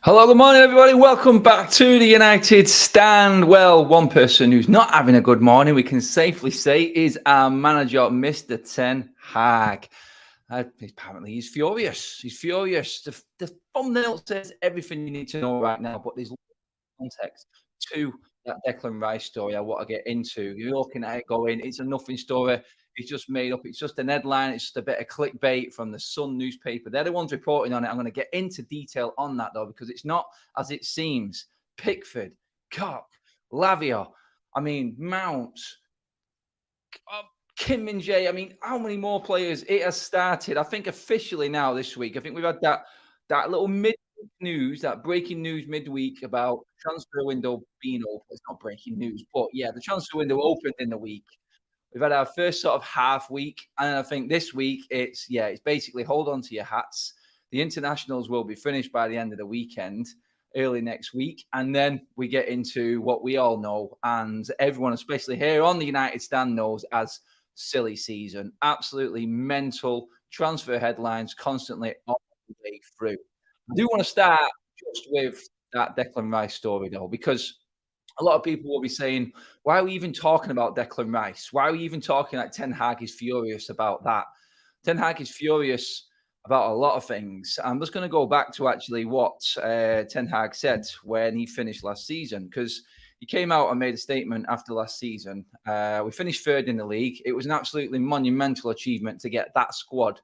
Hello, good morning, everybody. Welcome back to the United Stand. Well, one person who's not having a good morning, we can safely say, is our manager, Mr. Ten Hag. Apparently, he's furious. He's furious. The thumbnail says everything you need to know right now, but there's context to that Declan Rice story I want to get into. You're looking at it going, it's a nothing story. It's just made up. It's just an headline. It's just a bit of clickbait from the Sun newspaper. They're the ones reporting on it. I'm going to get into detail on that, though, because it's not as it seems. Pickford, Cock, Lavia, Mount, Kim Min Jae. How many more players? It has started. I think officially now this week. I think we've had that little mid news, that breaking news midweek about transfer window being open. It's not breaking news, but yeah, the transfer window opened in the week. We've had our first sort of half week, and I think this week it's basically hold on to your hats. The internationals will be finished by the end of the weekend, early next week, and then we get into what we all know, and everyone, especially here on the United Stand, knows as silly season. Absolutely mental transfer headlines constantly all the way through. I do want to start just with that Declan Rice story, though, because a lot of people will be saying, why are we even talking about Declan Rice? Why are we even talking like Ten Hag is furious about that? Ten Hag is furious about a lot of things. I'm just going to go back to actually what Ten Hag said when he finished last season, because he came out and made a statement after last season. We finished third in the league. It was an absolutely monumental achievement to get that squad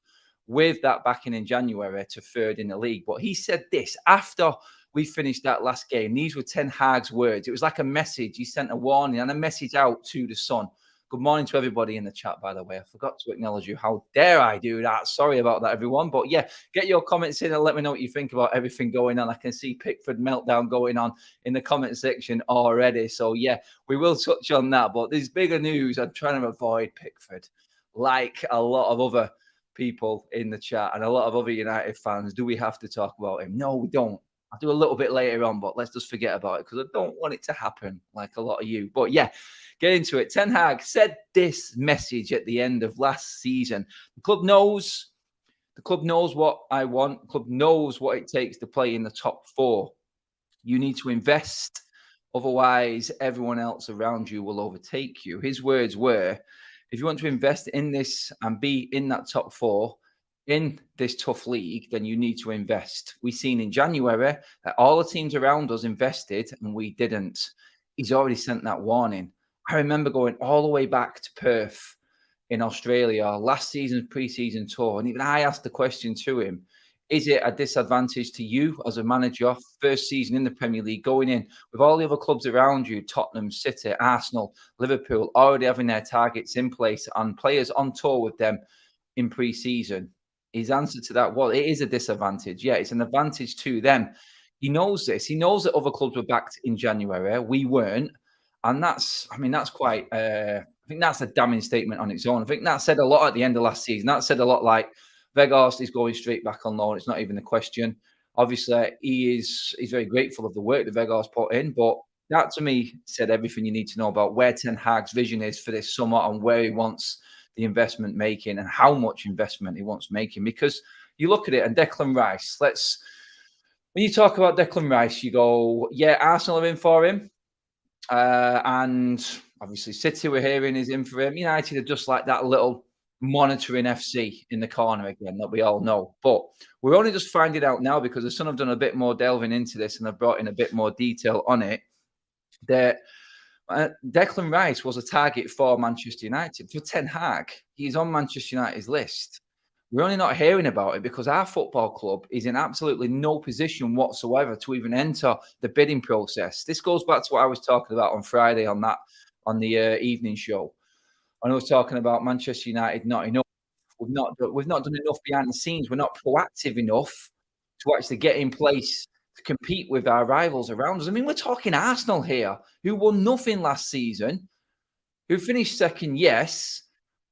with that backing in January to third in the league. But he said this after we finished that last game. These were Ten Hag's words. It was like a message. He sent a warning and a message out to the Sun. Good morning to everybody in the chat, by the way. I forgot to acknowledge you. How dare I do that? Sorry about that, everyone. But yeah, get your comments in and let me know what you think about everything going on. I can see Pickford meltdown going on in the comment section already. So yeah, we will touch on that. But there's bigger news. I'm trying to avoid Pickford, like a lot of other people in the chat and a lot of other United fans. Do we have to talk about him? No, we don't. I'll do a little bit later on, but let's just forget about it because I don't want it to happen like a lot of you. But yeah, get into it. Ten Hag said this message at the end of last season. The club knows what I want. The club knows what it takes to play in the top four. You need to invest. Otherwise, everyone else around you will overtake you. His words were, if you want to invest in this and be in that top four, in this tough league, then you need to invest. We've seen in January that all the teams around us invested and we didn't. He's already sent that warning. I remember going all the way back to Perth in Australia, last season's pre-season tour, and even I asked the question to him, is it a disadvantage to you as a manager, first season in the Premier League, going in with all the other clubs around you, Tottenham, City, Arsenal, Liverpool, already having their targets in place and players on tour with them in pre-season? His answer to that was, it is a disadvantage. Yeah, it's an advantage to them. He knows this. He knows that other clubs were backed in January. We weren't. And that's quite, I think that's a damning statement on its own. I think that said a lot at the end of last season. That said a lot like, Weghorst is going straight back on loan. It's not even a question. Obviously, he's very grateful of the work that Weghorst put in, but that to me said everything you need to know about where Ten Hag's vision is for this summer and where he wants the investment making and how much investment he wants making. Because you look at it and Declan Rice, when you talk about Declan Rice, you go, yeah, Arsenal are in for him. And obviously City we're hearing is in for him. United are just like that little monitoring FC in the corner again that we all know. But we're only just finding out now because the Sun have done a bit more delving into this and have brought in a bit more detail on it that Declan Rice was a target for Manchester United. For Ten Hag, he's on Manchester United's list. We're only not hearing about it because our football club is in absolutely no position whatsoever to even enter the bidding process. This goes back to what I was talking about on Friday on the evening show. And I was talking about Manchester United not enough. We've not done enough behind the scenes. We're not proactive enough to actually get in place to compete with our rivals around us. We're talking Arsenal here, who won nothing last season, who finished second, yes.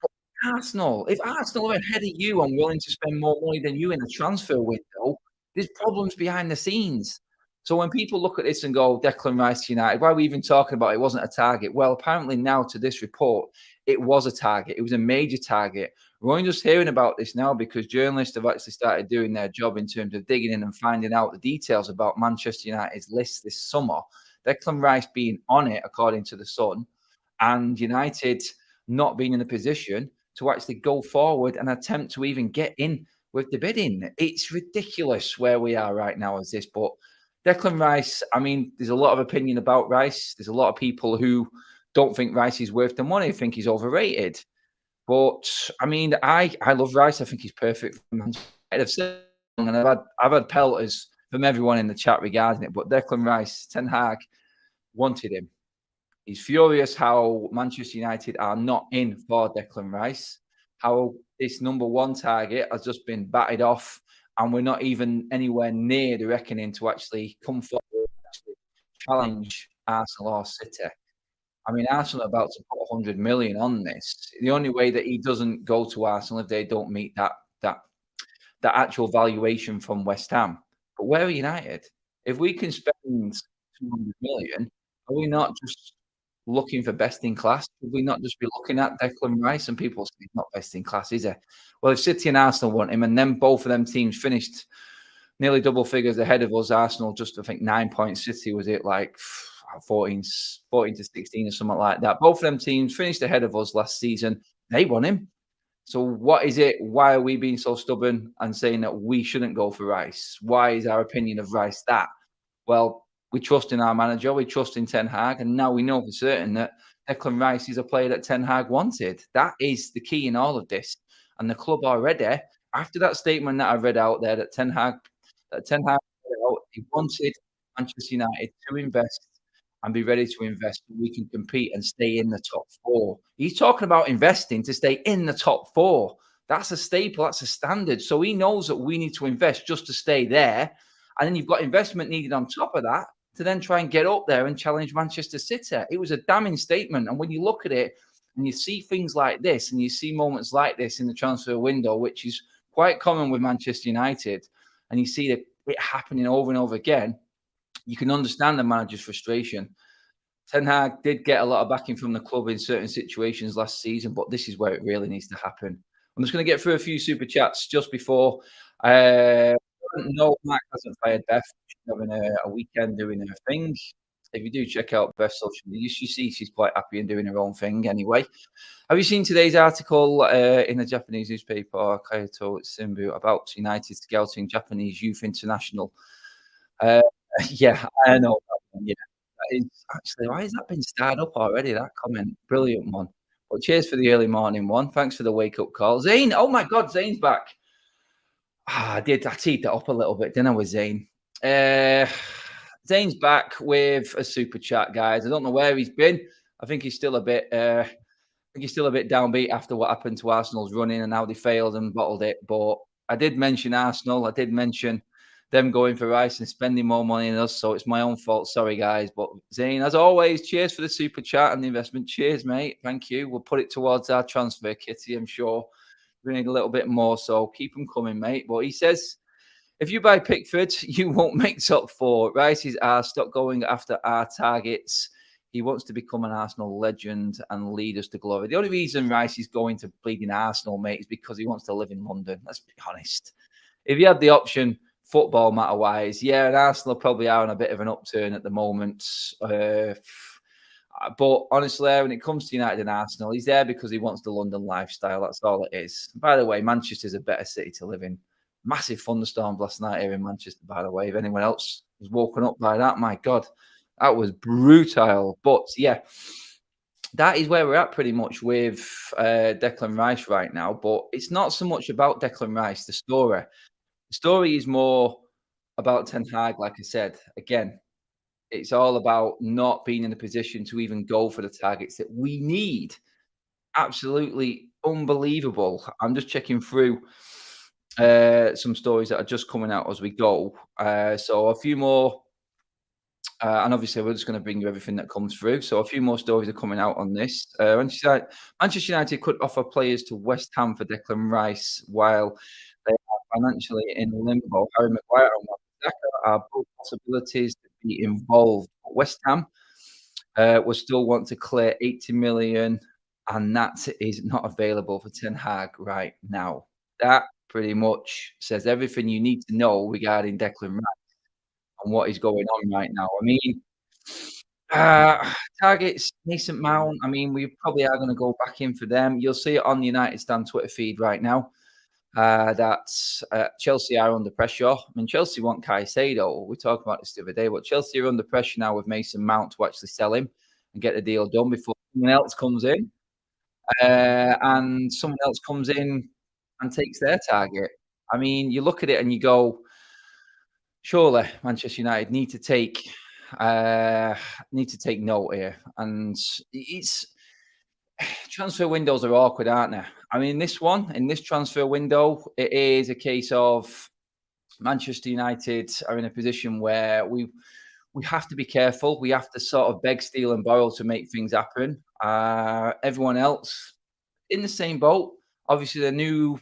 But Arsenal, if Arsenal are ahead of you and willing to spend more money than you in the transfer window, there's problems behind the scenes. So when people look at this and go, Declan Rice United, why are we even talking about it? It wasn't a target. Well, apparently now to this report, it was a target. It was a major target We're only just hearing about this now because journalists have actually started doing their job in terms of digging in and finding out the details about Manchester United's list this summer. Declan Rice being on it, according to the Sun, and United not being in a position to actually go forward and attempt to even get in with the bidding. It's ridiculous where we are right now as this. But Declan Rice, I mean, there's a lot of opinion about Rice. There's a lot of people who don't think Rice is worth the money, think he's overrated. But I mean, I love Rice. I think he's perfect for Manchester United. I've said, and I've had pelters from everyone in the chat regarding it. But Declan Rice, Ten Hag wanted him. He's furious how Manchester United are not in for Declan Rice, how this number one target has just been batted off, and we're not even anywhere near the reckoning to actually come forward and actually challenge Arsenal or City. I mean, Arsenal are about to put 100 million on this. The only way that he doesn't go to Arsenal if they don't meet that that actual valuation from West Ham. But where are United? If we can spend 200 million, are we not just looking for best in class? Would we not just be looking at Declan Rice and people say he's not best in class, is he? Well, if City and Arsenal want him, and then both of them teams finished nearly double figures ahead of us, Arsenal just I think 9 points. City was it like 14 to 16 or something like that. Both of them teams finished ahead of us last season. They won him. So what is it? Why are we being so stubborn and saying that we shouldn't go for Rice? Why is our opinion of Rice that? Well, we trust in our manager, we trust in Ten Hag, and now we know for certain that Declan Rice is a player that Ten Hag wanted. That is the key in all of this. And the club already, after that statement that I read out there, that Ten Hag read out, he wanted Manchester United to invest and be ready to invest so we can compete and stay in the top four. He's talking about investing to stay in the top four. That's a staple, that's a standard. So he knows that we need to invest just to stay there. And then you've got investment needed on top of that to then try and get up there and challenge Manchester City. It was a damning statement. And when you look at it and you see things like this and you see moments like this in the transfer window, which is quite common with Manchester United, and you see it happening over and over again, you can understand the manager's frustration. Ten Hag did get a lot of backing from the club in certain situations last season, but this is where it really needs to happen. I'm just going to get through a few super chats just before. No, Mac hasn't fired Beth. She's having a weekend doing her thing. If you do check out Beth's social media, you see she's quite happy and doing her own thing anyway. Have you seen today's article in the Japanese newspaper, Kyoto Simbu, about United scouting Japanese youth international? Yeah, I know that one, yeah. That is actually, why has that been started up already, that comment? Brilliant one. Well, cheers for the early morning one. Thanks for the wake-up call. Zane, oh my God, Zane's back. I teed that up a little bit, didn't I, with Zane? Zane's back with a super chat, guys. I don't know where he's been. I think he's still a bit downbeat after what happened to Arsenal's running and how they failed and bottled it. But I did mention Arsenal. I did mention them going for Rice and spending more money than us. So it's my own fault. Sorry, guys. But Zane, as always, cheers for the super chat and the investment. Cheers, mate. Thank you. We'll put it towards our transfer kitty, I'm sure. We need a little bit more. So keep them coming, mate. But he says, if you buy Pickford, you won't make top four. Rice is ours. Stop going after our targets. He wants to become an Arsenal legend and lead us to glory. The only reason Rice is going to bleeding Arsenal, mate, is because he wants to live in London. Let's be honest. If he had the option, football matter-wise, yeah, and Arsenal probably are on a bit of an upturn at the moment. But honestly, when it comes to United and Arsenal, he's there because he wants the London lifestyle. That's all it is. By the way, Manchester's a better city to live in. Massive thunderstorms last night here in Manchester, by the way. If anyone else was woken up by that, my God, that was brutal. But yeah, that is where we're at pretty much with Declan Rice right now. But it's not so much about Declan Rice, the story. The story is more about Ten Hag, like I said. Again, it's all about not being in a position to even go for the targets that we need. Absolutely unbelievable. I'm just checking through some stories that are just coming out as we go. So a few more, and obviously we're just going to bring you everything that comes through. So a few more stories are coming out on this. Manchester United could offer players to West Ham for Declan Rice while they are financially in limbo. Harry Maguire and Wan-Bissaka are both possibilities to be involved. But West Ham will still want to clear 80 million and that is not available for Ten Hag right now. That pretty much says everything you need to know regarding Declan Rice and what is going on right now. I mean, targets, Mason Mount, I mean, we probably are gonna go back in for them. You'll see it on the United Stand Twitter feed right now, that, Chelsea are under pressure. I mean, Chelsea want Caicedo. We talked about this the other day, but Chelsea are under pressure now with Mason Mount to actually sell him and get the deal done before someone else comes in, and someone else comes in and takes their target. I mean, you look at it and you go, surely Manchester United uh, need to take note here. And it's transfer windows are awkward, aren't they? I mean, in this transfer window, it is a case of Manchester United are in a position where we have to be careful. We have to sort of beg, steal, and borrow to make things happen. Everyone else in the same boat. Obviously, the new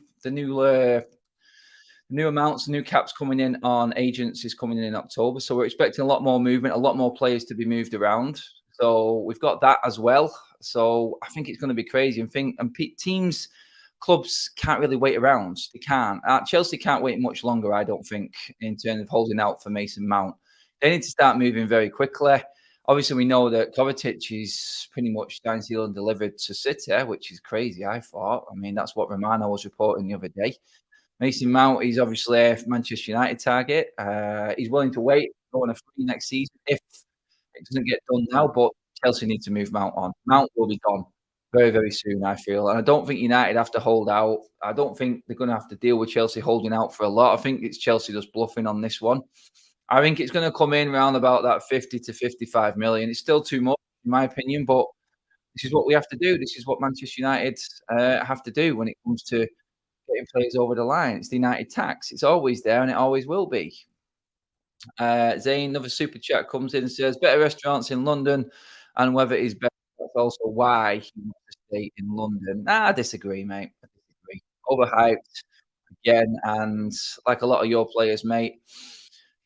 amounts, new caps coming in on agents is coming in October. So we're expecting a lot more movement, a lot more players to be moved around. So we've got that as well. So I think it's going to be crazy. Teams, clubs can't really wait around. They can't. Chelsea can't wait much longer, I don't think, in terms of holding out for Mason Mount. They need to start moving very quickly. Obviously, we know that Kovacic is pretty much signed, sealed, and delivered to City, which is crazy, I thought. I mean, that's what Romano was reporting the other day. Mason Mount is obviously a Manchester United target. He's willing to wait, go on a free next season if it doesn't get done now, but Chelsea need to move Mount on. Mount will be gone very, very soon, I feel. And I don't think United have to hold out. I don't think they're going to have to deal with Chelsea holding out for a lot. I think it's Chelsea just bluffing on this one. I think it's going to come in around about that 50 to 55 million. It's still too much, in my opinion, but this is what we have to do. This is what Manchester United have to do when it comes to getting players over the line. It's the United tax. It's always there and it always will be. Zane, another super chat comes in and says, better restaurants in London and whether it is better. That's also why he wants to stay in London. Nah, I disagree, mate. I disagree. Overhyped again. And like a lot of your players, mate,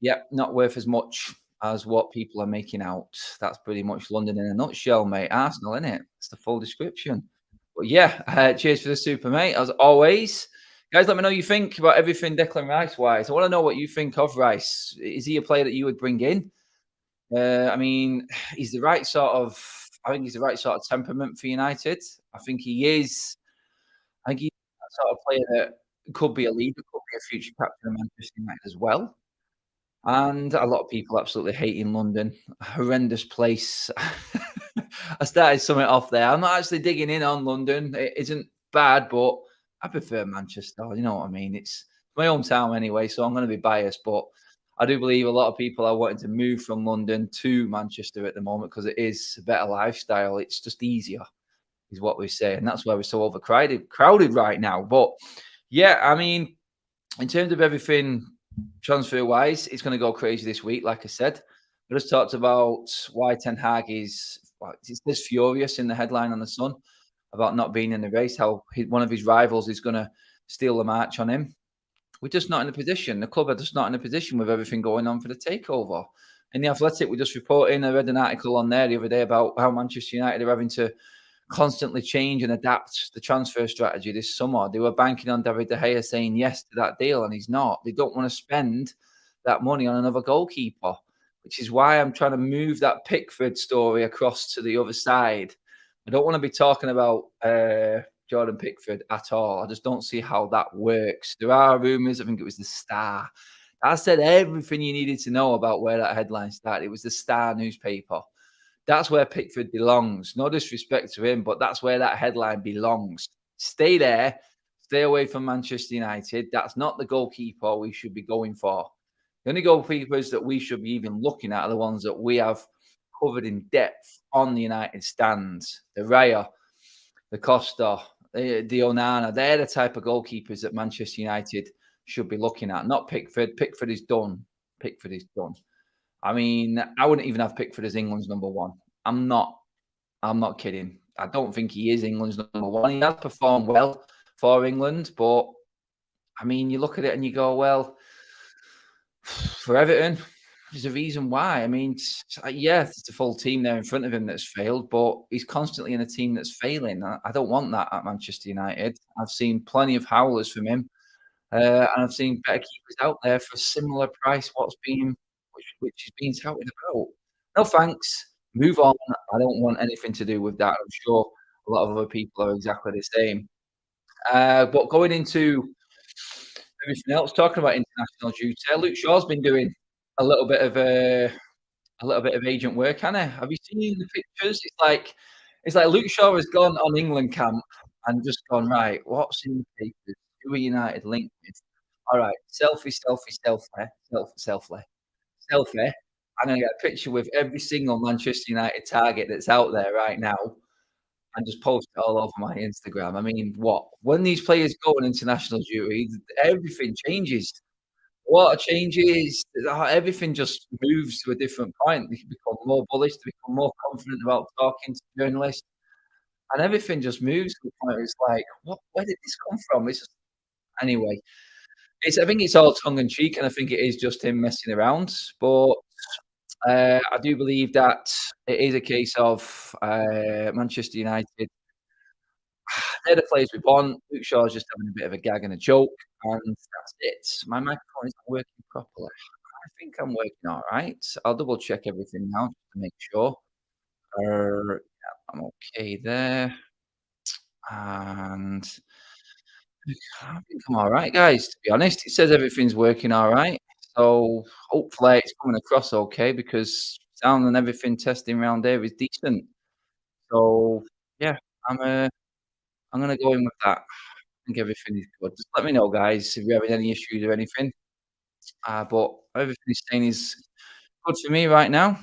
yep, not worth as much as what people are making out. That's pretty much London in a nutshell, mate. Arsenal, innit? It's the full description. But yeah, cheers for the super, mate. As always, guys, let me know what you think about everything Declan Rice wise. I want to know what you think of Rice. Is he a player that you would bring in? I mean, he's the right sort of. I think he's the right sort of temperament for United. I think he is. I think he's that sort of player that could be a leader, could be a future captain of Manchester United as well. And a lot of people absolutely hating London. A horrendous place. I started something off there. I'm not actually digging in on London. It isn't bad, but I prefer Manchester. You know what I mean? It's my hometown anyway, so I'm going to be biased. But I do believe a lot of people are wanting to move from London to Manchester at the moment because it is a better lifestyle. It's just easier, is what we say. And that's why we're so crowded right now. But yeah, I mean, in terms of everything transfer wise, it's going to go crazy this week. Like I said, we just talked about why Ten Hag is this furious in the headline on the Sun about not being in the race. How one of his rivals is going to steal the march on him. We're just not in a position. The club are just not in a position with everything going on for the takeover. In the Athletic, we just reporting. I read an article on there the other day about how Manchester United are having to constantly change and adapt the transfer strategy this summer. They were banking on David De Gea saying yes to that deal, and he's not. They don't want to spend that money on another goalkeeper, which is why I'm trying to move that Pickford story across to the other side. I don't want to be talking about Jordan Pickford at all. I just don't see how that works. There are rumours. I think it was the Star. I said everything you needed to know about where that headline started. It was the Star newspaper. That's where Pickford belongs. No disrespect to him, but that's where that headline belongs. Stay there. Stay away from Manchester United. That's not the goalkeeper we should be going for. The only goalkeepers that we should be even looking at are the ones that we have covered in depth on the United stands. The Raya, the Costa, the Onana. They're the type of goalkeepers that Manchester United should be looking at, not Pickford. Pickford is done. Pickford is done. I mean, I wouldn't even have Pickford as England's number one. I'm not. I'm not kidding. I don't think he is England's number one. He has performed well for England, but I mean, you look at it and you go, well, for Everton, There's a reason why. I mean, yes, it's a full team there in front of him that's failed, but he's constantly in a team that's failing. I don't want that at Manchester United. I've seen plenty of howlers from him, and I've seen better keepers out there for a similar price. Which is being touted about. No thanks. Move on. I don't want anything to do with that. I'm sure a lot of other people are exactly the same. But going into everything else, talking about international duty, Luke Shaw's been doing a little bit of a little bit of agent work, hasn't he? Have you seen the pictures? It's like Luke Shaw has gone on England camp and just gone, right, what's in the papers? Who are United linked with? All right, selfie. I'm gonna get a picture with every single Manchester United target that's out there right now and just post it all over my Instagram. I mean, what? When these players go on international duty, everything changes. Water changes, everything just moves to a different point. They can become more bullish, they become more confident about talking to journalists, and everything just moves to the point where it's like, "What? Where did this come from?" It's just anyway, I think it's all tongue in cheek, and I think it is just him messing around, but, I do believe that it is a case of, Manchester United, they're the players we want. Luke Shaw's just having a bit of a gag and a joke, and that's it. My microphone isn't working properly. I think I'm working all right. I'll double check everything now just to make sure. Yeah, I'm okay there, and I think I'm all right, guys, to be honest. It says everything's working all right, so hopefully it's coming across okay because sound and everything testing around here is decent. So, yeah, I'm, uh, I'm gonna go in with that. I think everything is good. Just let me know, guys, if you're having any issues or anything. But everything is saying is good for me right now.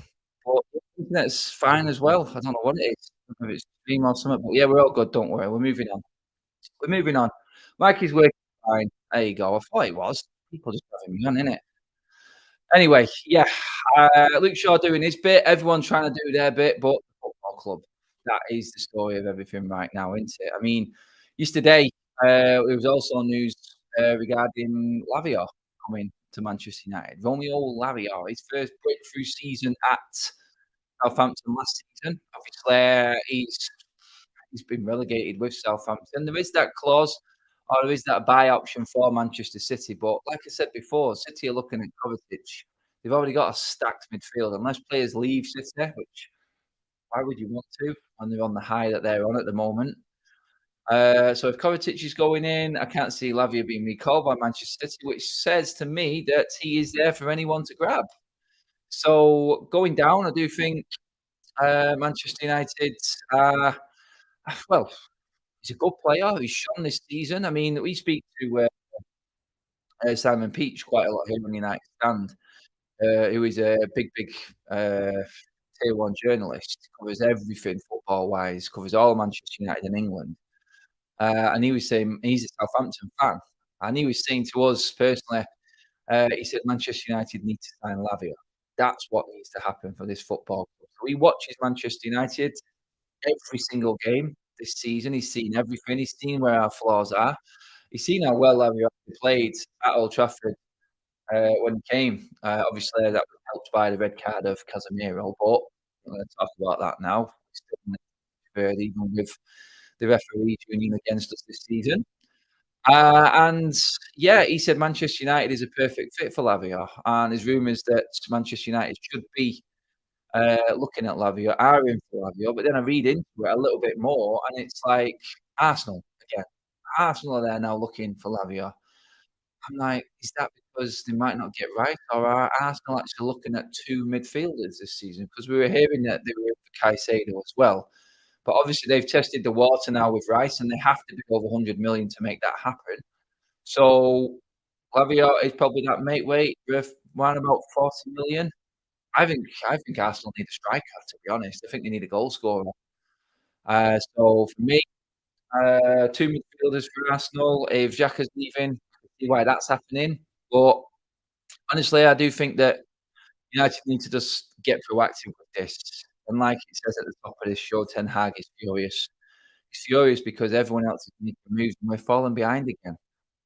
But the internet's fine as well. I don't know what it is. I don't know if it's stream or something, but yeah, we're all good. Don't worry. We're moving on. We're moving on. Mikey's working fine. There you go. I thought it was. People just having me on, innit? Anyway, yeah, Luke Shaw doing his bit. Everyone trying to do their bit, but the football club. That is the story of everything right now, isn't it? I mean, yesterday there was also news regarding Lavia coming to Manchester United. Romeo Lavia, his first breakthrough season at Southampton last season. Obviously, he's been relegated with Southampton. There is that clause, or there is that buy option for Manchester City. But like I said before, City are looking at Kovacic. They've already got a stacked midfield. Unless players leave City, which why would you want to when they're on the high that they're on at the moment? So if Kovacic is going in, I can't see Lavia being recalled by Manchester City, which says to me that he is there for anyone to grab. So going down, I do think Manchester United. Well, he's a good player. He's shown this season. I mean, we speak to Simon Peach quite a lot here on United Stand, who is a big tier one journalist. Covers everything football wise. Covers all Manchester United in England. And he was saying he's a Southampton fan, and he was saying to us personally, he said Manchester United need to sign Lavia. That's what needs to happen for this football club. So he watches Manchester United every single game this season. He's seen everything. He's seen where our flaws are. He's seen how well Lavia played at Old Trafford when he came. Obviously, that was helped by the red card of Casemiro, but we're going to talk about that now. Still in the third, even with the referees union against us this season. And yeah, he said Manchester United is a perfect fit for Lavia, and there's rumours that Manchester United should be looking at Lavia, are in for Lavia. But then I read into it a little bit more, and it's like Arsenal again. Arsenal are there now looking for Lavia. I'm like, is that because they might not get right, or are Arsenal actually looking at two midfielders this season? Because we were hearing that they were for Caicedo as well. But obviously they've tested the water now with Rice, and they have to be over 100 million to make that happen. So Lavia is probably that mate weight worth around about 40 million. I think Arsenal need a striker, to be honest. I think they need a goal scorer. So for me, two midfielders for Arsenal. If Xhaka's leaving, I see why that's happening. But honestly, I do think that United need to just get proactive with this. And like it says at the top of this show, Ten Hag is furious. He's furious because everyone else is making moves and we're falling behind again.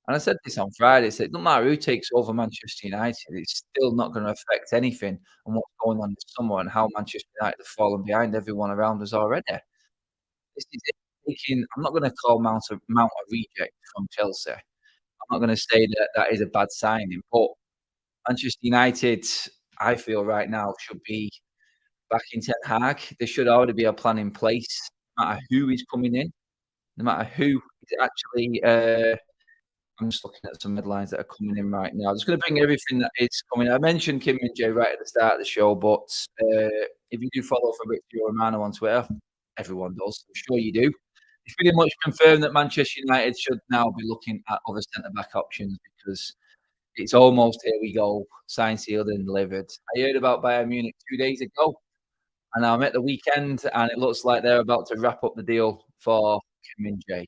And I said this on Friday, I said, "It doesn't matter who takes over Manchester United, it's still not gonna affect anything on what's going on this summer and how Manchester United have fallen behind everyone around us already." This is it taking I'm not gonna call Mount a reject from Chelsea. I'm not gonna say that that is a bad signing, but Manchester United, I feel right now, should be backing Ten Hag. There should already be a plan in place, no matter who is coming in, no matter who is actually, I'm just looking at some headlines that are coming in right now. I'm just gonna bring everything that is coming. I mentioned Kim Min-jae right at the start of the show, but, if you do follow Fabrizio Romano on Twitter, everyone does, I'm sure you do. He's pretty much confirmed that Manchester United should now be looking at other centre-back options because it's almost here we go, signed, sealed, and delivered. I heard about Bayern Munich 2 days ago, and I'm at the weekend, and it looks like they're about to wrap up the deal for Kim Min-jae.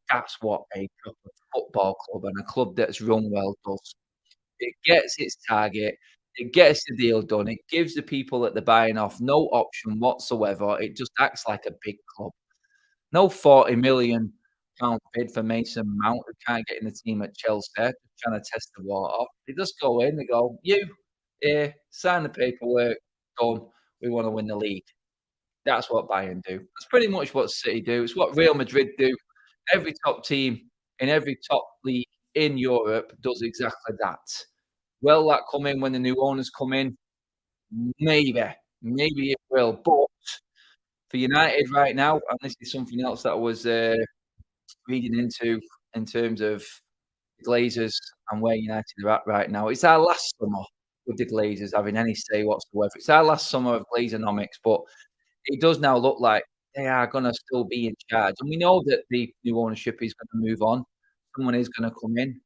That's what a proper football club and a club that's run well does. It gets its target, it gets the deal done, it gives the people that they're buying off no option whatsoever, it just acts like a big club. No £40 million bid for Mason Mount, who can't get in the team at Chelsea, just trying to test the water. They just go in, they go, "You, here, sign the paperwork, done, we wanna win the league." That's what Bayern do. That's pretty much what City do. It's what Real Madrid do. Every top team in every top league in Europe does exactly that. Will that come in when the new owners come in? Maybe. Maybe it will. But for United right now, and this is something else that I was reading into in terms of the Glazers and where United are at right now. It's our last summer with the Glazers having any say whatsoever. It's our last summer of Glazonomics, but it does now look like they are gonna still be in charge, and we know that the new ownership is gonna move on. Someone is gonna come in,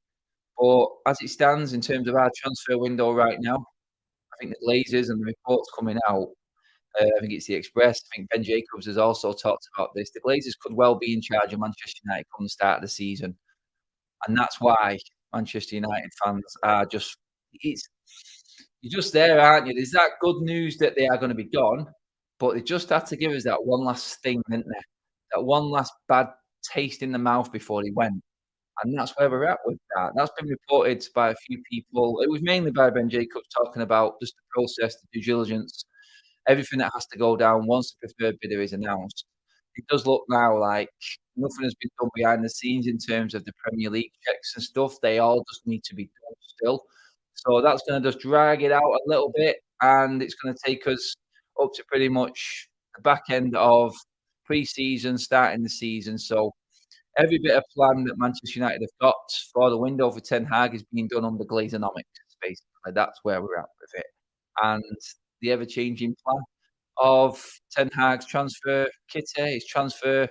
but as it stands in terms of our transfer window right now, I think the Glazers and the reports coming out, I think it's the Express, I think Ben Jacobs has also talked about this. The Glazers could well be in charge of Manchester United come the start of the season, and that's why Manchester United fans are just it's you're just there, aren't you? There's that good news that they are gonna be gone, but they just had to give us that one last sting, didn't they? That one last bad taste in the mouth before he went, and that's where we're at with that. That's been reported by a few people. It was mainly by Ben Jacobs talking about just the process, the due diligence, everything that has to go down once the preferred bidder is announced. It does look now like nothing has been done behind the scenes in terms of the Premier League checks and stuff. They all just need to be done still. So that's gonna just drag it out a little bit, and it's gonna take us up to pretty much the back end of pre-season, starting the season. So every bit of plan that Manchester United have got for the window for Ten Hag is being done under Glazonomics, basically. That's where we're at with it. And the ever-changing plan of Ten Hag's transfer kitty, his transfer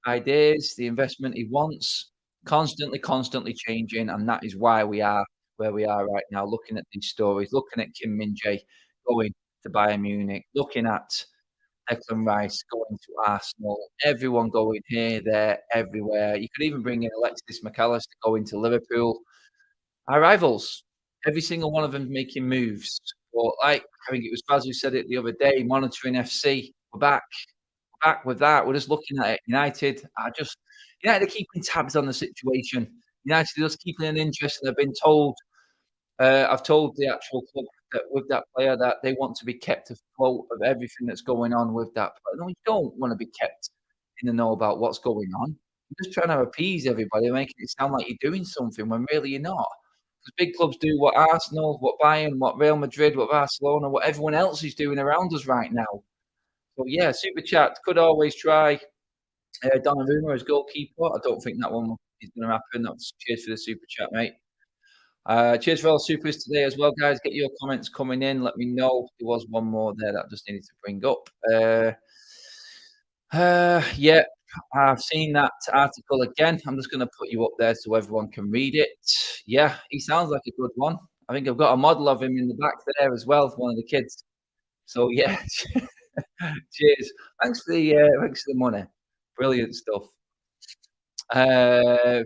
ideas, the investment he wants, constantly changing, and that is why we are where we are right now, looking at these stories, looking at Kim Min-jae going to Bayern Munich, looking at Declan Rice going to Arsenal, everyone going here, there, everywhere. You could even bring in Alexis McAllister going to Liverpool. Our rivals, every single one of them making moves. But like, I think it was Baz who said it the other day, monitoring FC. We're back. We're back with that. We're just looking at it. United are keeping tabs on the situation. United are just keeping an interest, and they've been told I've told the actual club that with that player that they want to be kept afloat of everything that's going on with that player. No, you don't wanna be kept in the know about what's going on. You're just trying to appease everybody, making it sound like you're doing something when really you're not. 'Cause big clubs do what Arsenal, what Bayern, what Real Madrid, what Barcelona, what everyone else is doing around us right now. So, yeah, super chat could always try, Donnarumma as goalkeeper. I don't think that one is gonna happen. That's cheers for the super chat, mate. Cheers for all the supers today as well, guys. Get your comments coming in. Let me know. There was one more there that I just needed to bring up. Yeah, I've seen that article again. I'm just going to put you up there so everyone can read it. Yeah, he sounds like a good one. I think I've got a model of him in the back there as well for one of the kids. So yeah, cheers. Thanks for the money. Brilliant stuff. Uh,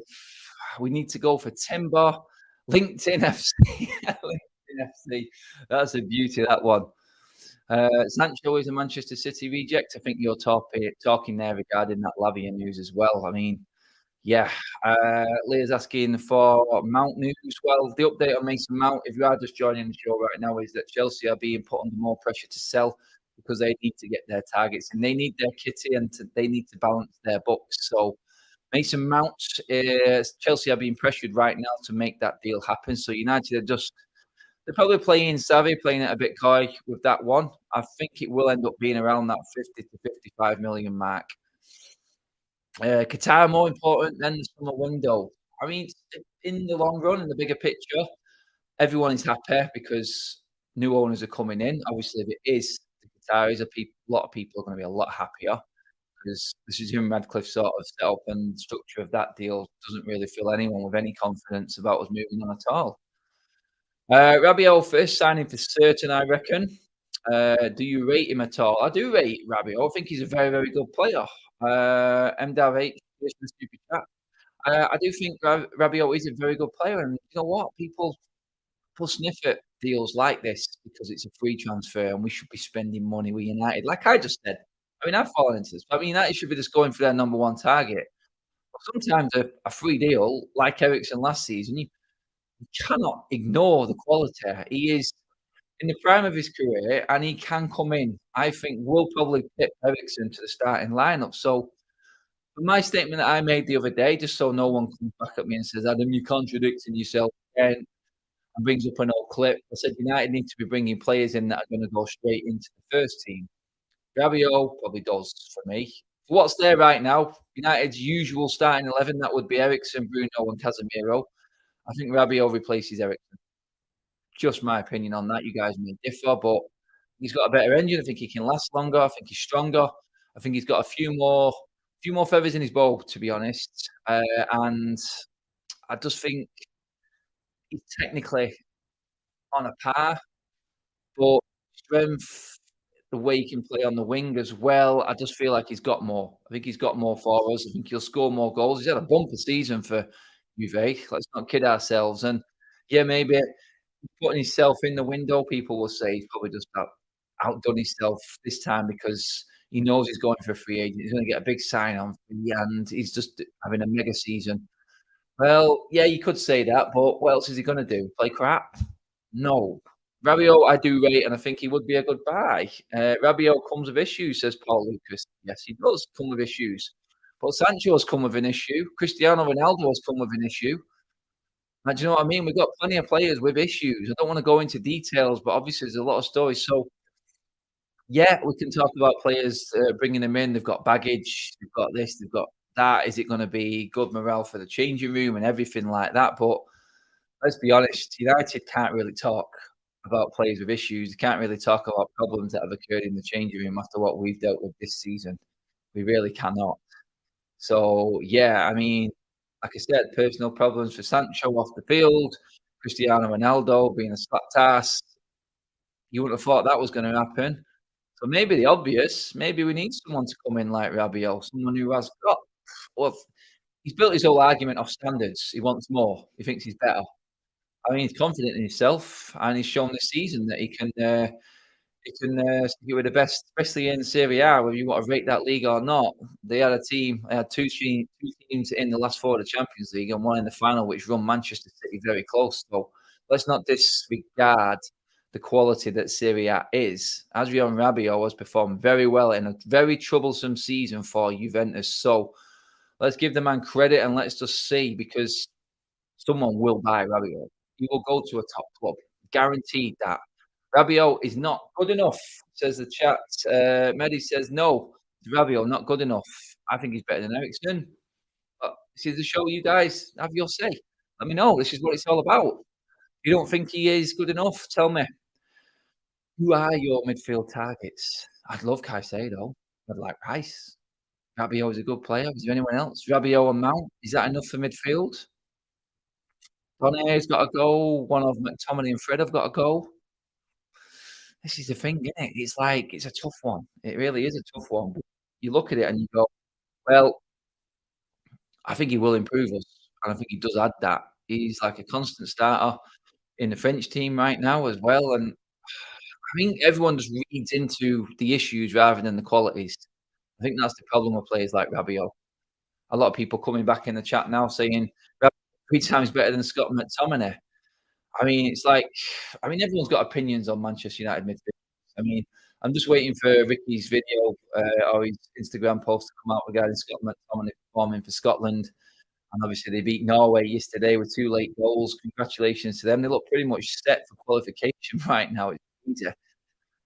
we need to go for Timber. LinkedIn FC. LinkedIn FC. That's a beauty, that one. Sancho is a Manchester City reject. I think you're talking there regarding that Lavia news as well. I mean, Yeah, Leah's asking for Mount news. Well, the update on Mason Mount, if you are just joining the show right now, is that Chelsea are being put under more pressure to sell because they need to get their targets and they need their kitty and they need to balance their books. So Mason Mount, Chelsea are being pressured right now to make that deal happen. So United are just they're probably playing savvy, playing it a bit coy with that one. I think it will end up being around that 50 to 55 million mark. Qatar more important than the summer window. I mean, in the long run, in the bigger picture, everyone is happy because new owners are coming in. Obviously, if it is the Qataris, a lot of people are going to be a lot happier because this is Jim Radcliffe sort of setup and structure of that deal doesn't really fill anyone with any confidence about us moving on at all. Rabiot first signing for certain, I reckon. Do you rate him at all? I do rate Rabiot. I think he's a very, very good player. MDAV8, stupid chat. I do think Rabiot is a very good player, and you know what? People sniff at deals like this because it's a free transfer, and we should be spending money with United. Like I just said, I mean, I've fallen into this. I mean, United should be just going for their number one target. But sometimes a free deal, like Eriksen last season, you cannot ignore the quality. He is in the prime of his career, and he can come in. I think we'll probably pick Eriksen to the starting lineup. So my statement that I made the other day, just so no one comes back at me and says, "Adam, you're contradicting yourself again," and brings up an old clip. I said United need to be bringing players in that are gonna go straight into the first team. Rabiot probably does for me. For what's there right now, United's usual starting 11, that would be Eriksen, Bruno, and Casemiro. I think Rabiot replaces Eriksen. Just my opinion on that. You guys may differ, but he's got a better engine. I think he can last longer. I think he's stronger. I think he's got a few more feathers in his bow, to be honest. And I just think he's technically on a par, but strength, the way he can play on the wing as well, I just feel like he's got more. I think he's got more for us. I think he'll score more goals. He's had a bumper season for Juve. Let's not kid ourselves. And yeah, maybe putting himself in the window, people will say he's probably just outdone himself this time because he knows he's going for a free agent. He's going to get a big sign on fee, and he's just having a mega season. Well, yeah, you could say that, but what else is he going to do? Play crap? No. Rabiot, I do rate, and I think he would be a good buy. Rabiot comes with issues, says Paul Lucas. Yes, he does come with issues. But Sancho's come with an issue. Cristiano Ronaldo's come with an issue. And do you know what I mean? We've got plenty of players with issues. I don't wanna go into details, but obviously there's a lot of stories. So, yeah, we can talk about players, bringing them in. They've got baggage, they've got this, they've got that. Is it gonna be good morale for the changing room and everything like that? But let's be honest, United can't really talk about players with issues. They can't really talk about problems that have occurred in the changing room after what we've dealt with this season. We really cannot. So, yeah, I mean, like I said, personal problems for Sancho off the field, Cristiano Ronaldo being a slapped ass. You wouldn't have thought that was gonna happen. So maybe the obvious, maybe we need someone to come in like Rabiot, someone who has got well, he's built his whole argument off standards. He wants more. He thinks he's better. I mean, he's confident in himself, and he's shown this season that he can stick it with the best, especially in Serie A, whether you want to rate that league or not. They had two teams in the last four of the Champions League and one in the final, which run Manchester City very close. So let's not disregard the quality that Serie A is. Adrian Rabiot has performed very well in a very troublesome season for Juventus. So let's give the man credit and let's just see because someone will buy Rabiot. He will go to a top club, guaranteed that. Rabiot is not good enough, says the chat. Mehdi says, no, Rabiot not good enough. I think he's better than Eriksen. But this is the show, you guys have your say. Let me know. This is what it's all about. You don't think he is good enough? Tell me. Who are your midfield targets? I'd love Caicedo. I'd like Rice. Rabiot is a good player. Is there anyone else? Rabiot and Mount. Is that enough for midfield? Done's got to go. One of McTominay and Fred have got to go. This is the thing, isn't it? It's like it's a tough one. It really is a tough one. You look at it and you go, "Well, I think he will improve us," and I think he does add that. He's like a constant starter in the French team right now as well, and I think everyone just reads into the issues rather than the qualities. I think that's the problem with players like Rabiot. a lot of people coming back in the chat now saying, "Rabiot 3 times better than Scott McTominay." I mean, it's like I mean, everyone's got opinions on Manchester United midfield. I mean, I'm just waiting for Ricky's video, or his Instagram post to come out regarding Scott McTominay performing for Scotland. And obviously, they beat Norway yesterday with 2 late goals. Congratulations to them. They look pretty much set for qualification right now. It's easy.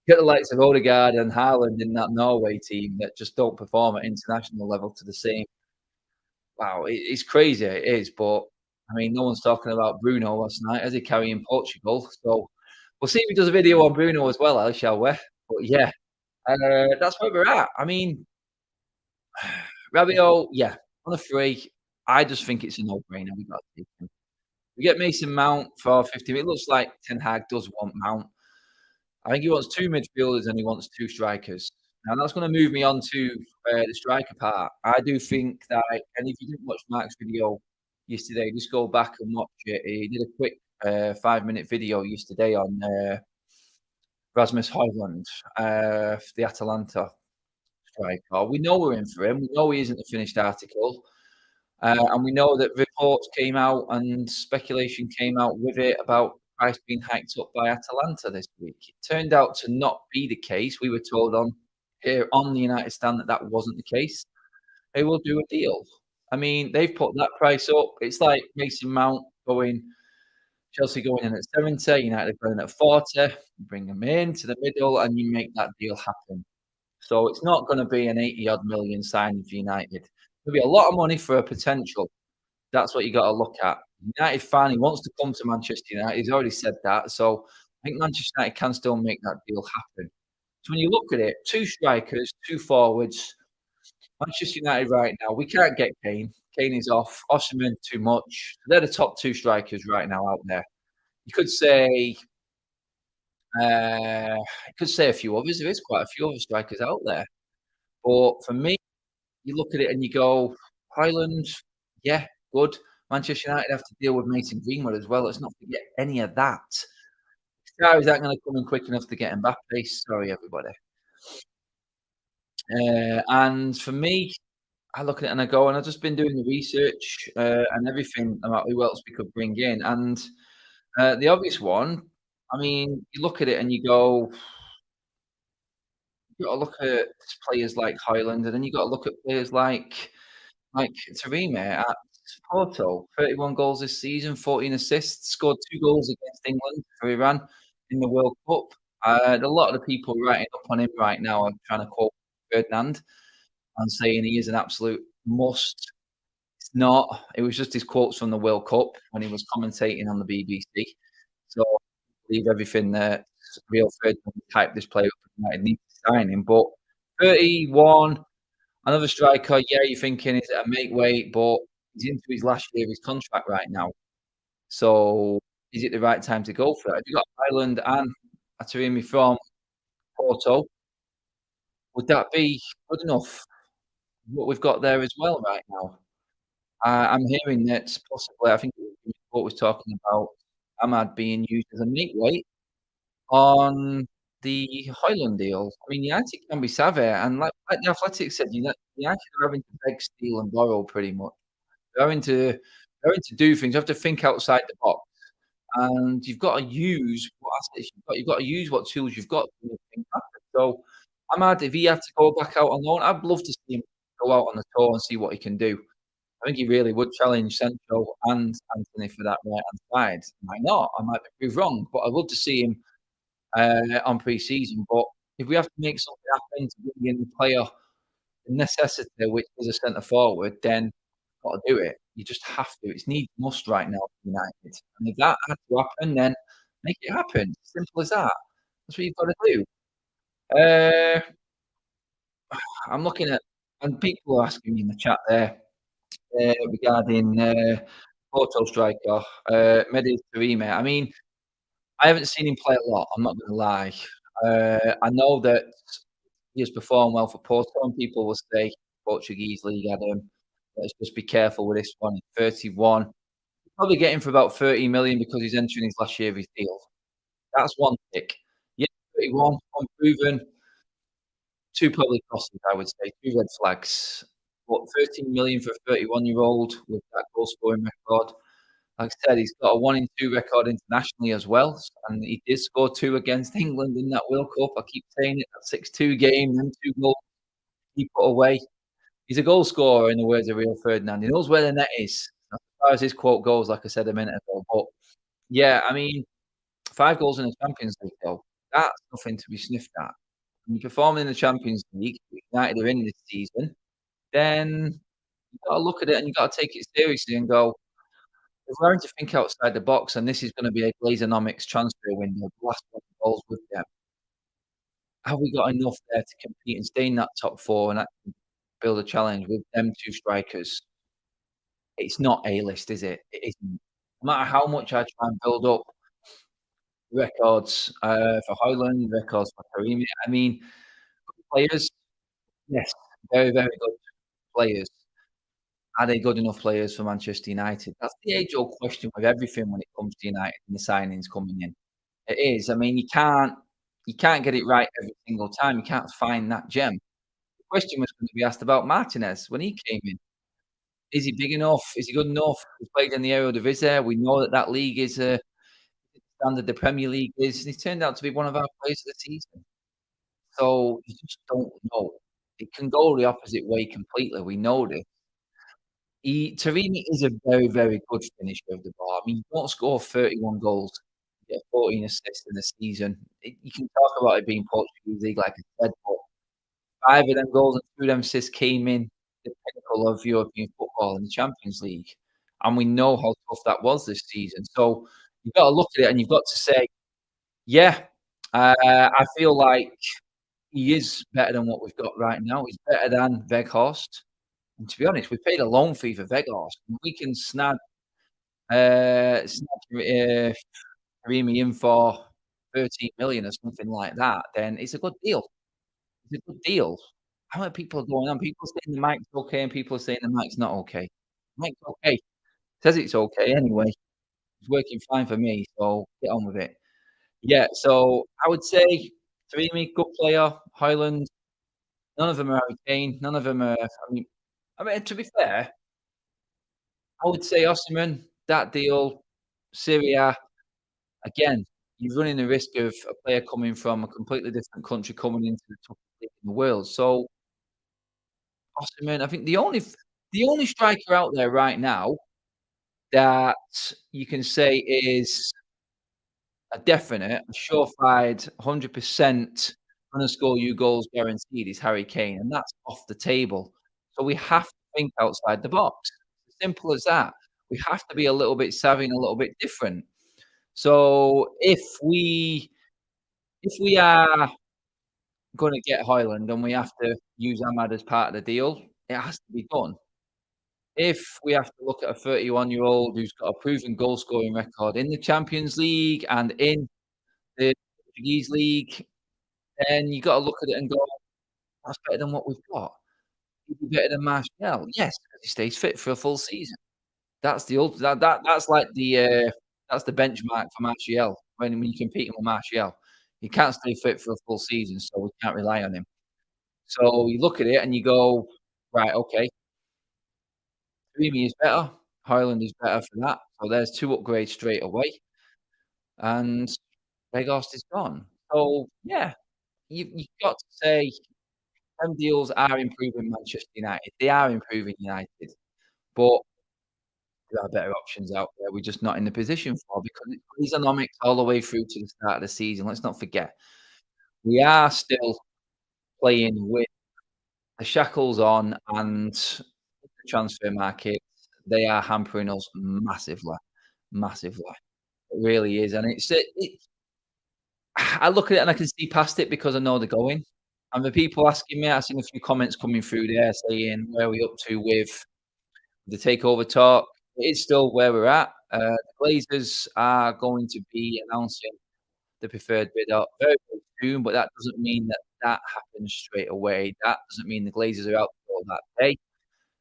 Get the likes of Odegaard and Haaland in that Norway team that just don't perform at international level to the same. Wow, it's crazy, it is, but, I mean, no one's talking about Bruno last night as he carrying Portugal, so we'll see if he does a video on Bruno as well, shall we? But yeah, that's where we're at. I mean, Rabiot, yeah, on a free, I just think it's a no-brainer. We got to take him. We get Mason Mount for 50. It looks like Ten Hag does want Mount. I think he wants 2 midfielders and he wants 2 strikers. Now that's gonna move me on to, the striker part. I do think that and if you didn't watch Mark's video yesterday, just go back and watch it. He did a quick, 5-minute video yesterday on, Rasmus Højlund, the Atalanta striker. We know we're in for him. We know he isn't a finished article. And we know that reports came out and speculation came out with it about price being hiked up by Atalanta this week. It turned out to not be the case. We were told on here on the United Stand that that wasn't the case. They will do a deal. I mean, they've put that price up. It's like Mason Mount going, Chelsea going in at 70, United going at 40. You bring them in to the middle and you make that deal happen. So it's not going to be an 80 odd million signing for United. It'll be a lot of money for a potential. That's what you got to look at. United fan, he wants to come to Manchester United. He's already said that. So I think Manchester United can still make that deal happen. So when you look at it, 2 strikers, 2 forwards, Manchester United right now, we can't get Kane. Kane is off. Osimhen, too much. They're the top 2 strikers right now out there. You could say a few others. There is quite a few other strikers out there. But for me, you look at it and you go, Highland, yeah, good. Manchester United have to deal with Mason Greenwood as well. Let's not forget any of that. How is that going to come in quick enough to get Mbappe? Sorry, everybody. And for me, I look at it and I go, and I've just been doing the research and everything about who else we could bring in. And the obvious one, I mean, you look at it and you go, you got to look at players like Highland, and then you got to look at players like Tarime at Porto. 31 goals this season, 14 assists, scored 2 goals against England for Iran in the World Cup. A lot of the people writing up on him right now are trying to quote Ferdinand and saying he is an absolute must. It's not. It was just his quotes from the World Cup when he was commentating on the BBC. So believe everything that Real Ferdinand typed this player up. United need to sign him, but 31. Another striker, yeah, you're thinking, is it a make weight? But he's into his last year of his contract right now. So is it the right time to go for it? If you got Ireland and Atarimi from Porto, would that be good enough? What we've got there as well right now. I'm hearing that possibly, I think what was talking about Ahmad being used as a make weight on the Highland deal. I mean, United can be savvy, and like the Athletic said, United are having to beg, steal, and borrow pretty much. They're having to do things. You have to think outside the box, and you've got to use what assets you've got. You've got to use what tools you've got to make things happen. So, Ahmad, if he had to go back out on loan, I'd love to see him go out on the tour and see what he can do. I think he really would challenge Sancho and Anthony for that right-hand side. Might not. I might be proved wrong, but I'd love to see him on pre-season. But if we have to make something happen to bring in the player, the necessity, which is a centre forward, then got to do it. You just have to. It's need must right now for United. And if that had to happen, then make it happen. Simple as that. That's what you've got to do. Uh, I'm looking at, and people are asking me in the chat there regarding Porto striker Mehdi Tarime. I mean, I haven't seen him play a lot. I'm not going to lie. I know that he has performed well for Porto, and people will say Portuguese league, Adam. Let's just be careful with this one. He's 31. Probably get him for about 30 million because he's entering his last year of his deal. That's one tick. Yeah, 31, unproven. 2 probably crosses, I would say. 2 red flags. What, 13 million for a 31-year-old with that goal scoring record. Like I said, he's got a 1 in 2 record internationally as well, and he did score 2 against England in that World Cup. I keep saying it, that 6-2 game, them 2 goals he put away. He's a goal scorer in the words of Rio Ferdinand. He knows where the net is. As far as his quote goes, like I said a minute ago. But yeah, I mean, 5 goals in the Champions League though, that's nothing to be sniffed at. When you're performing in the Champions League, United are in this season, then you gotta look at it and you gotta take it seriously and go, "We're learning to think outside the box, and this is gonna be a Glazonomics transfer window, the last one goals with them. Have we got enough there to compete and stay in that top 4 and actually build a challenge with them 2 strikers?" It's not A-list, is it? It isn't. No matter how much I try and build up records, for Haaland, records for Karimi, I mean, good players, yes, very, very good players. Are they good enough players for Manchester United? That's the age-old question with everything when it comes to United and the signings coming in. It is. I mean, you can't get it right every single time. You can't find that gem. The question was gonna be asked about Martinez when he came in. Is he big enough? Is he good enough? He's played in the Eredivisie. We know that that league is a standard the Premier League is, and he's turned out to be one of our players of the season. So you just don't know. It can go the opposite way completely. We know this. Taremi is a very, very good finisher of the ball. I mean, you don't score 31 goals, you get 14 assists in a season. You can talk about it being Portuguese league, like I said, but 5 of them goals and 2 of them assists came in the pinnacle of European football in the Champions League, and we know how tough that was this season. So you've got to look at it and you've got to say, "Yeah, I feel like he is better than what we've got right now. He's better than Weghorst." And to be honest, we paid a loan fee for Weghorst, and we can snag Karimi in for 13 million or something like that, then it's a good deal. It's a good deal. How many people are going on? People saying the mic's okay, and people are saying the mic's not okay. Mic's okay. Says it's okay anyway. It's working fine for me, so get on with it. Yeah, so I would say Taremi, good player. Haaland, none of them are Harry Kane. None of them are I mean, to be fair, I would say Osimhen, that deal, Syria, again, you're running the risk of a player coming from a completely different country coming into the top league in the world. So Osimhen, I think the only striker out there right now that you can say is a definite, a surefire, 100% gonna score you goals guaranteed is Harry Kane, and that's off the table. So we have to think outside the box. Simple as that. We have to be a little bit savvy and a little bit different. So if we are gonna get Haaland and we have to use Ahmad as part of the deal, it has to be done. If we have to look at a 31-year-old who's got a proven goal scoring record in the Champions League and in the Portuguese league, then you gotta look at it and go, "That's better than what we've got." He'd be better than Martial, yes, because he stays fit for a full season. That's the ult that's like that's the benchmark for Martial when you're competing with Martial. He can't stay fit for a full season, so we can't rely on him. So you look at it and you go, "Right, okay, Creamy is better, Haaland is better for that." So there's 2 upgrades straight away, and Weghorst is gone. So, yeah, you've got to say them deals are improving Manchester United. They are improving United, but there are better options out there we're just not in the position for because it's economics all the way through to the start of the season. Let's not forget, we are still playing with the shackles on and the transfer market, they are hampering us massively, massively. It really is, and I look at it and I can see past it because I know they're going. And the people asking me, I've seen a few comments coming through there saying, "Where are we up to with the takeover talk?" It is still where we're at. The Glazers are going to be announcing the preferred bidder very, very soon, but that doesn't mean that that happens straight away. That doesn't mean the Glazers are out the door that day.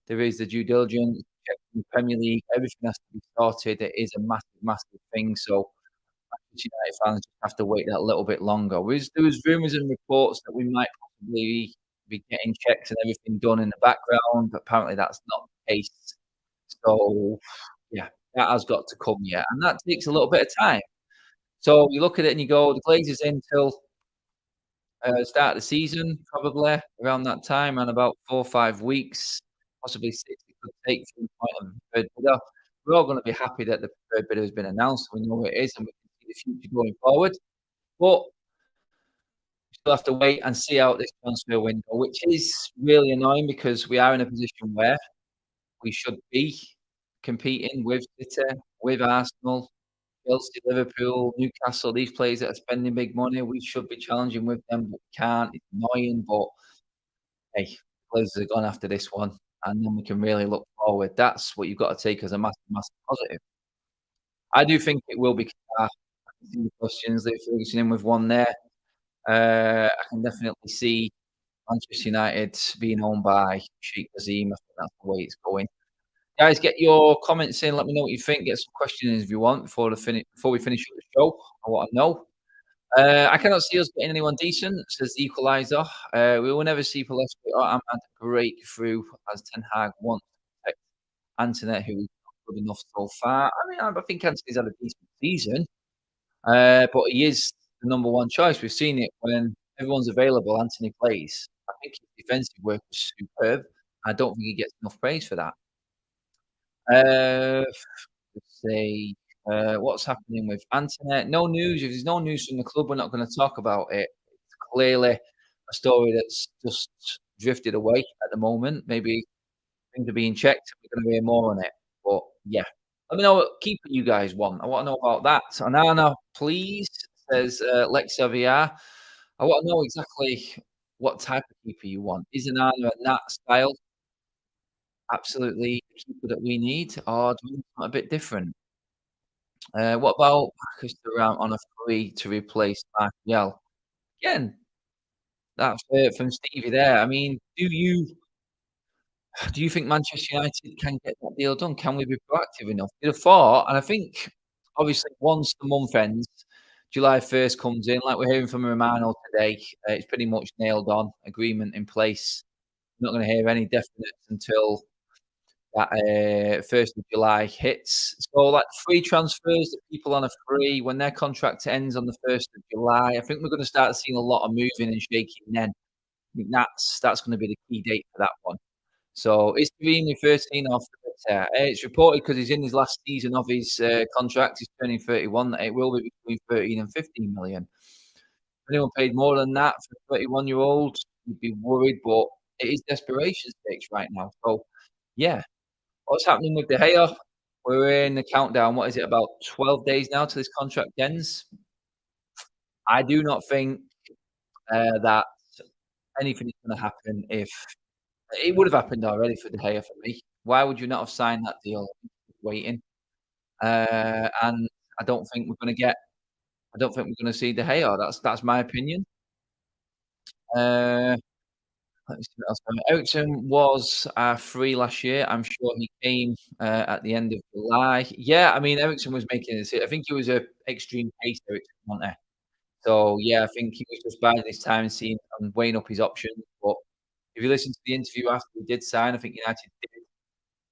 There is the due diligence, checks from the Premier League, everything has to be sorted. It is a massive, massive thing, so Manchester United fans just have to wait that little bit longer. There was rumours and reports that we might possibly be getting checks and everything done in the background, but apparently that's not the case. So, yeah, that has got to come yet, and that takes a little bit of time. So you look at it and you go, the Glazers in till start of the season, probably around that time, and about 4 or 5 weeks, possibly 6 it could take from the point of preferred bidder. We're all gonna be happy that the preferred bidder has been announced. We know who it is, and we can see the future going forward. But we still have to wait and see out this transfer window, which is really annoying because we are in a position where we should be competing with City, with Arsenal, Chelsea, Liverpool, Newcastle, these players that are spending big money. We should be challenging with them, but we can't. It's annoying, but hey, Glazers are gone after this one, and then we can really look forward. That's what you've got to take as a massive, massive positive. I do think it will be Qatar. I can see the questions. Leave Ferguson in with one there. I can definitely see Manchester United being owned by Sheikh Azim. I think that's the way it's going. Guys, get your comments in. Let me know what you think. Get some questions if you want before we finish up the show. I want to know. I cannot see us getting anyone decent, says the equaliser. We will never see Pellistri or Ahmad break through as Ten Hag wants to protect Antonet, who is not good enough so far. I mean, I think Anthony's had a decent season, but he is the number one choice. We've seen it when everyone's available, Anthony plays. I think his defensive work was superb. I don't think he gets enough praise for that. Uh, let's see. What's happening with Antoinette? No news. If there's no news from the club, we're not going to talk about it. It's clearly a story that's just drifted away at the moment. Maybe things are being checked. We're going to hear more on it. But yeah, let me know what keeper you guys want. I want to know about that. Anana, please, says Lexia VR. I want to know exactly what type of keeper you want. Is Anana a Nat style? Absolutely the keeper that we need, or do we need something a bit different? What about Marcus Thuram on a free to replace Martial? Again, that's from Stevie there. I mean, do you think Manchester United can get that deal done? Can we be proactive enough? You'd have thought, and I think obviously once the month ends, July 1st comes in, like we're hearing from Romano today, it's pretty much nailed on, agreement in place. Not gonna hear any definites until that 1st of July hits. So, like, free transfers that people on a free, when their contract ends on the 1st of July, I think we're gonna start seeing a lot of moving and shaking then. I think that's gonna be the key date for that one. So, is Taremi 13 off the tear? It's reported because he's in his last season of his contract, he's turning 31, that it will be between 13 and 15 million. If anyone paid more than that for a 31-year-old, you'd be worried, but it is desperation stakes right now. So, yeah. What's happening with De Gea? We're in the countdown. What is it, about 12 days now till this contract ends? I do not think that anything is gonna happen if it would have happened already for De Gea for me. Why would you not have signed that deal? Waiting. And I don't think we're gonna see De Gea. That's my opinion. Uh, let me see what else. Eriksen was free last year. I'm sure he came at the end of July. Yeah, I mean, Eriksen was making this. I think he was a extreme pace Eriksen, wasn't he? So yeah, I think he was just biding his time and seeing and weighing up his options. But if you listen to the interview after he did sign, I think United did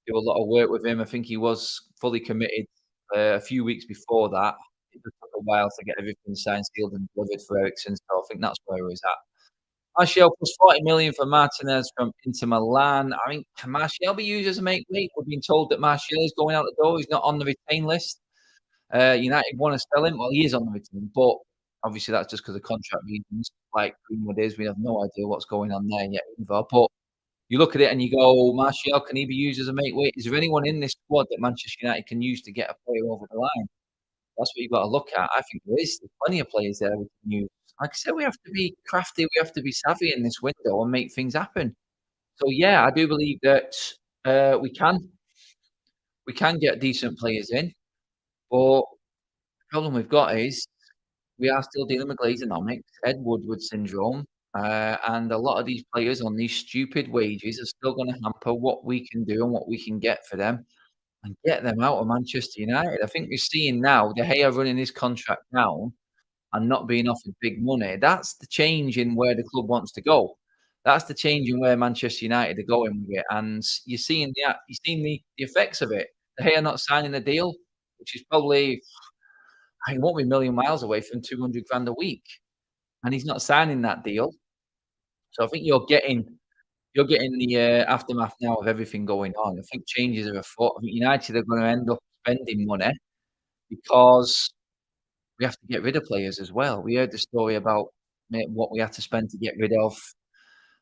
do a lot of work with him. I think he was fully committed a few weeks before that. It just took a while to get everything signed, sealed, and delivered for Eriksen. So I think that's where he was at. Martial plus 40 million for Martinez from Inter Milan. I mean, can Martial be used as a make weight? We're being told that Martial is going out the door. He's not on the retain list. United want to sell him. Well, he is on the retain, but obviously that's just because of contract reasons, like Greenwood is. We have no idea what's going on there yet either. But you look at it and you go, Martial, can he be used as a make weight? Is there anyone in this squad that Manchester United can use to get a player over the line? That's what you've got to look at. I think there is. There's plenty of players there we can use. Like I said, we have to be crafty, we have to be savvy in this window and make things happen. So yeah, I do believe that we can get decent players in, but the problem we've got is we are still dealing with Glazonomics, Ed Woodward syndrome, and a lot of these players on these stupid wages are still going to hamper what we can do and what we can get for them and get them out of Manchester United. I think we're seeing now De Gea running his contract down and not being offered big money. That's the change in where the club wants to go. That's the change in where Manchester United are going with it, and you're seeing the effects of it. De Gea not signing a deal, which is probably he won't be a million miles away from 200 grand a week, and he's not signing that deal. So I think you're getting the aftermath now of everything going on. I think changes are afoot. I think United are going to end up spending money because we have to get rid of players as well. We heard the story about what we had to spend to get rid of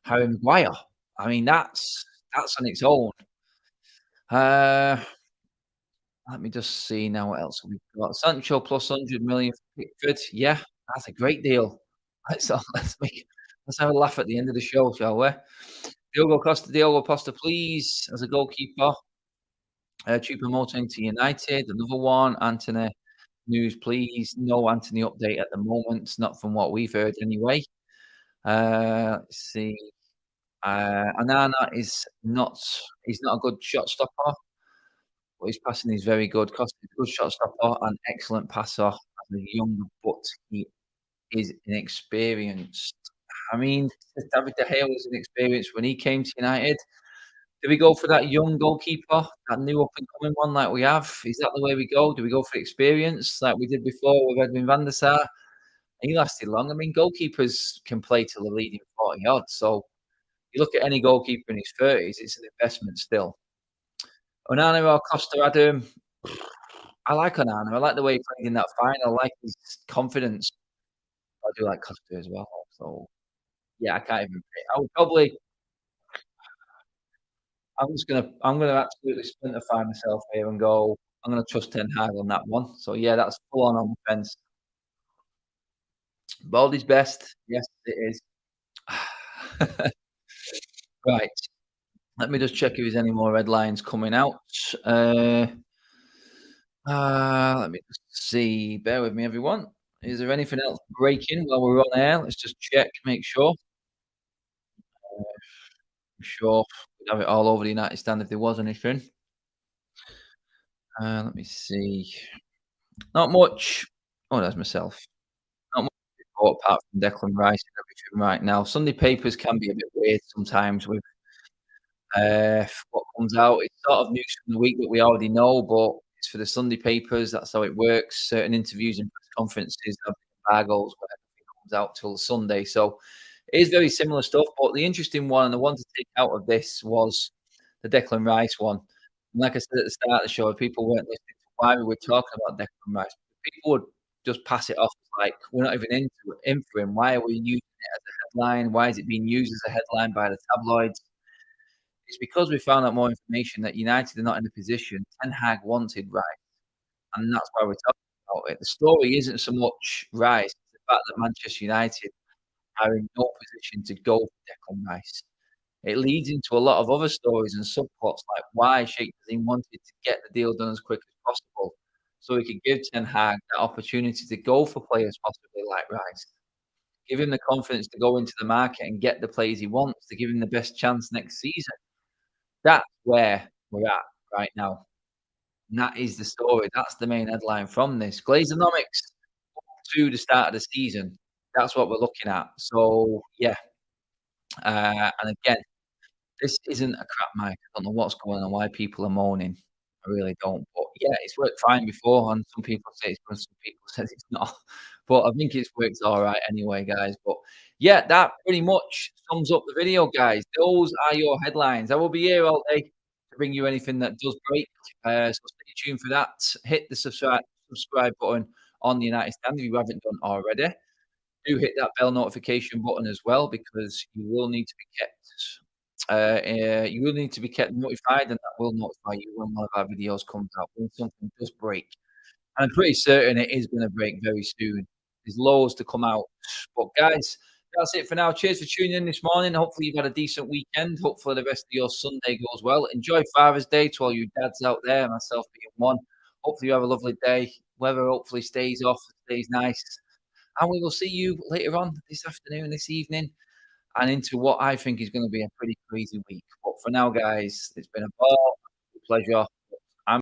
Harry Maguire. I mean, that's on its own. Uh, Let me just see now what else we've got. Sancho plus 100 million for Pickford. Yeah, that's a great deal. Let's have a laugh at the end of the show, shall we? Diogo Costa, please, as a goalkeeper. Choupo-Moting to United. Another one. Anthony news, please. No Anthony update at the moment. Not from what we've heard anyway. Let's see. Anana is not. He's not a good shot stopper, but his passing is very good. Costa is a good shot stopper and excellent passer. As a young, but he is inexperienced. I mean, David De Gea was inexperienced when he came to United. Do we go for that young goalkeeper, that new up and coming one like we have? Is that the way we go? Do we go for experience like we did before with Edwin van der Sar? He lasted long. I mean, goalkeepers can play till they're leading 40 odd. So you look at any goalkeeper in his 30s, it's an investment still. Onana or Costa, Adam? I like Onana. I like the way he played in that final. I like his confidence. I do like Costa as well. So yeah, I can't even pick. I would probably. I'm gonna absolutely splinterify myself here and go, I'm gonna trust Ten Hag on that one. So yeah, that's full on the fence. Baldy's best. Yes, it is. Right. Let me just check if there's any more red lines coming out. Uh, Let me just see. Bear with me, everyone. Is there anything else breaking while we're on air? Let's just check, make sure. I'm sure we'd have it all over the United stand if there was anything. Let me see. Not much. Oh, there's myself. Not much to report apart from Declan Rice and everything right now. Sunday papers can be a bit weird sometimes with what comes out. It's sort of news from the week that we already know, but it's for the Sunday papers. That's how it works. Certain interviews and press conferences have embargoes where everything comes out till Sunday. So it is very similar stuff. But the interesting one, and the one to take out of this was the Declan Rice one. And like I said at the start of the show, if people weren't listening to why we were talking about Declan Rice, people would just pass it off like we're not even in for him. Why are we using it as a headline? Why is it being used as a headline by the tabloids? It's because we found out more information that United are not in a position. Ten Hag wanted Rice, and that's why we're talking about it. The story isn't so much Rice, it's the fact that Manchester United are in no position to go for Declan Rice. It leads into a lot of other stories and subplots, like why Sheikh Yazim wanted to get the deal done as quick as possible, so he could give Ten Hag that opportunity to go for players possibly like Rice. Give him the confidence to go into the market and get the players he wants, to give him the best chance next season. That's where we're at right now, and that is the story. That's the main headline from this. Glazonomics to the start of the season. That's what we're looking at. So, yeah, and again, this isn't a crap mic. I don't know what's going on, why people are moaning. I really don't. But yeah, it's worked fine before, and some people say it's good, some people says it's not. But I think it's worked all right anyway, guys. But yeah, that pretty much sums up the video, guys. Those are your headlines. I will be here all day to bring you anything that does break. So stay tuned for that. Hit the subscribe button on the United Stand if you haven't done already. Do hit that bell notification button as well because you will need to be kept notified, and that will notify you when one of our videos comes out, when something does break. And I'm pretty certain it is gonna break very soon. There's loads to come out. But guys, that's it for now. Cheers for tuning in this morning. Hopefully you've had a decent weekend. Hopefully the rest of your Sunday goes well. Enjoy Father's Day to all you dads out there, myself being one. Hopefully you have a lovely day. Weather hopefully stays off, stays nice. And we will see you later on this afternoon, this evening, and into what I think is gonna be a pretty crazy week. But for now, guys, it's been a ball, pleasure.